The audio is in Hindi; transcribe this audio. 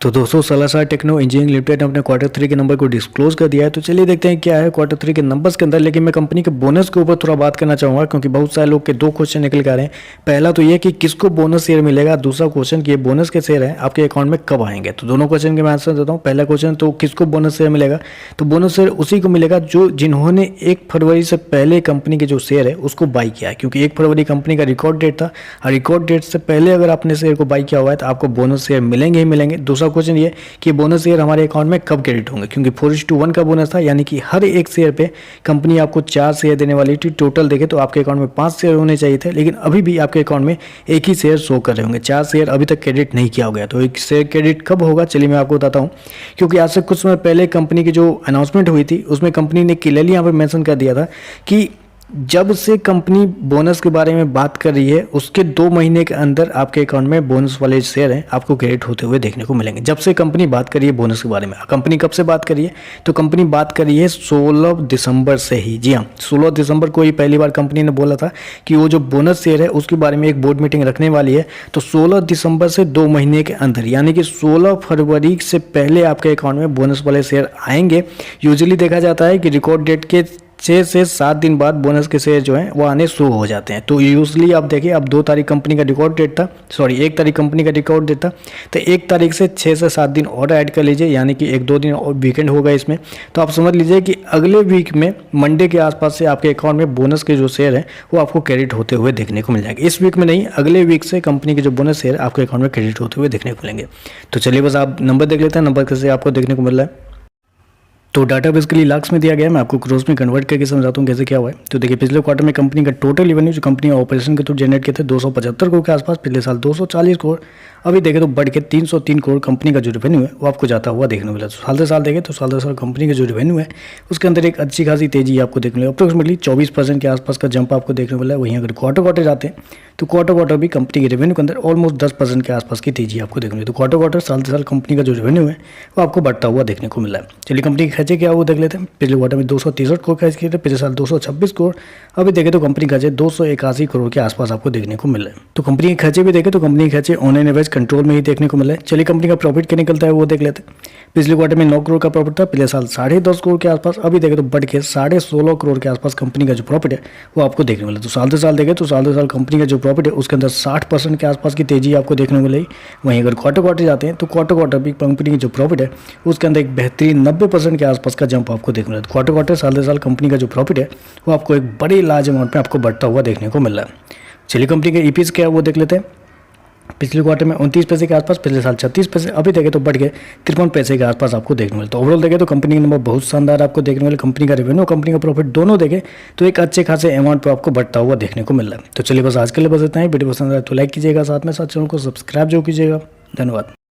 तो दोस्तों सलाहकार टेक्नो इंजीनियरिंग लिमिटेड ने अपने क्वार्टर 3 के नंबर को डिस्क्लोज कर दिया है। तो चलिए देखते हैं क्या है क्वार्टर 3 के नंबर्स के अंदर। लेकिन मैं कंपनी के बोनस के ऊपर थोड़ा बात करना चाहूँगा, क्योंकि बहुत सारे लोग के दो क्वेश्चन निकल के आ रहे हैं। पहला तो ये कि किसको बोनस शेयर मिलेगा, दूसरा क्वेश्चन कि ये बोनस के शेयर है आपके अकाउंट में कब आएंगे। तो दोनों क्वेश्चन के मैं आंसर देता हूँ। पहला क्वेश्चन तो किसको बोनस शेयर मिलेगा, तो बोनस शेयर उसी को मिलेगा जो जिन्होंने 1 फरवरी से पहले कंपनी के जो शेयर है उसको बाई किया है, क्योंकि 1 फरवरी कंपनी का रिकॉर्ड डेट था और रिकॉर्ड डेट से पहले अगर आपने शेयर को बाई किया हुआ है तो आपको बोनस शेयर मिलेंगे ही मिलेंगे। दूसरा क्वेश्चन ये कि बोनस शेयर हमारे अकाउंट में कब क्रेडिट होंगे, क्योंकि 4:1 का बोनस था, यानी कि हर एक शेयर पे कंपनी आपको 4 शेयर देने वाली थी। टोटल देखे तो आपके अकाउंट में 5 शेयर होने चाहिए थे, लेकिन अभी भी आपके अकाउंट में एक ही शेयर शो कर रहे होंगे। 4 शेयर अभी तक क्रेडिट नहीं किया हो गया। तो एक शेयर क्रेडिट कब होगा चलिए मैं आपको बताता हूँ, क्योंकि आज से कुछ समय पहले कंपनी की जो अनाउंसमेंट हुई थी उसमें कंपनी ने क्लियरली यहाँ पर मेंशन कर दिया था कि जब से कंपनी बोनस के बारे में बात कर रही है उसके 2 महीने के अंदर आपके अकाउंट में बोनस वाले शेयर हैं आपको क्रेडिट होते हुए देखने को मिलेंगे। जब से कंपनी बात कर रही है बोनस के बारे में, कंपनी कब से बात कर रही है, तो कंपनी बात कर रही है 16 दिसंबर से ही। जी हाँ, 16 दिसंबर को ही पहली बार कंपनी ने बोला था कि वो जो बोनस शेयर है उसके बारे में एक बोर्ड मीटिंग रखने वाली है। तो 16 दिसंबर से 2 महीने के अंदर, यानी कि 16 फरवरी से पहले आपके अकाउंट में बोनस वाले शेयर आएंगे। यूजुअली देखा जाता है कि रिकॉर्ड डेट के 6 से 7 दिन बाद बोनस के शेयर जो हैं वो आने शुरू हो जाते हैं। तो यूजली आप देखिए, अब 2 तारीख कंपनी का रिकॉर्ड डेट था, 1 तारीख कंपनी का रिकॉर्ड डेट था, तो 1 तारीख से 6 से 7 दिन और ऐड कर लीजिए, यानी कि 1-2 दिन और वीकेंड होगा इसमें। तो आप समझ लीजिए कि अगले वीक में मंडे के आसपास से आपके अकाउंट में बोनस के जो शेयर हैं वो आपको क्रेडिट होते हुए देखने को मिल जाएंगे। इस वीक में नहीं, अगले वीक से कंपनी के जो बोनस शेयर आपके अकाउंट में क्रेडिट होते हुए देखने को मिलेंगे। तो चलिए बस आप नंबर देख लेते हैं, नंबर कैसे आपको देखने को मिल रहा है। तो डाटा बेसिकली लाख्स में दिया गया है, मैं आपको क्रोस में कन्वर्ट करके समझाता हूँ कैसे क्या हुआ है। तो देखिए पिछले क्वार्टर में कंपनी का टोटल रेवेन्यू जो कंपनी ऑपरेशन के थ्रू जनरेट किए थे 275 करोड़ के आसपास, पिछले साल 240 करोड़, अभी देखें तो बढ़ के 303 करोड़ कंपनी का जो रेवेन्यू है वो आपको जाता हुआ देखने को मिला। तो साल से साल देखें तो साल से साल कंपनी का जो रेवेन्यू है उसके अंदर एक अच्छी खासी तेजी आपको देखने मिलेगी। अप्रोक्सीमेटली 24% के आसपास का जंप आपको देखने को मिला है। वहीं अगर क्वार्टर जाते हैं तो क्वार्टर भी कंपनी के रेवेन्यू के अंदर ऑलमोस्ट 10% के आसपास की तेजी आपको देखने मिली। तो क्वार्टर साल से साल कंपनी का जो रेवेन्यू है वो आपको बढ़ता हुआ देखने को मिला है। चलिए कंपनी के खर्चे क्या वो देख लेते हैं। पिछले क्वार्टर में 263 करोड़ खर्च किए थे, पिछले साल 226 करोड़, अभी देखें तो कंपनी खर्चे 281 करोड़ के आसपास आपको देखने को मिल रहे हैं। तो कंपनी के खर्चे भी देखें तो कंपनी के खर्चे ऑन एन एवरेज कंट्रोल में ही देखने को मिला है। चलिए कंपनी का प्रॉफिट क्या निकलता है वो देख लेते हैं। पिछले क्वार्टर में 9 करोड़ का प्रॉफिट था, पिछले साल 10.5 करोड़ के आसपास, अभी देखें तो बढ़ के 16.5 करोड़ के आसपास कंपनी का जो प्रॉफिट है वो आपको देखने को मिला। तो साल से साल देखें तो साल से साल कंपनी का जो प्रॉफिट है उसके अंदर 60% के आसपास की तेजी आपको देखने को मिलेगी। वहीं अगर क्वार्टर जाते हैं तो क्वार्टर भी कंपनी की जो प्रॉफिट है उसके अंदर एक बेहतरीन 90% के आसपास का जंप आपको देखने को मिला। क्वार्टर साल से साल कंपनी का जो प्रॉफिट है वो आपको एक बड़ी लार्ज अमाउंट में आपको बढ़ता हुआ देखने को मिल रहा है। चलिए कंपनी के ईपीएस क्या है वो देख लेते हैं। पिछले क्वार्टर में 29 पैसे के आसपास, पिछले साल 36 पैसे, अभी देखें तो बढ़ के 53 पैसे के आसपास आपको देखने मिलता है। ओवरऑल देखें तो कंपनी के नंबर बहुत शानदार आपको देखने मिले। कंपनी का रेवेन्यू, कंपनी का प्रॉफिट दोनों देखें तो एक अच्छे खासे अमाउंट पर आपको बढ़ता हुआ देखने को मिल रहा है। तो चलिए बस आज के लिए बस इतना ही। वीडियो पसंद आए तो लाइक कीजिएगा, साथ में साथ चैनल को सब्सक्राइब जरूर कीजिएगा। धन्यवाद।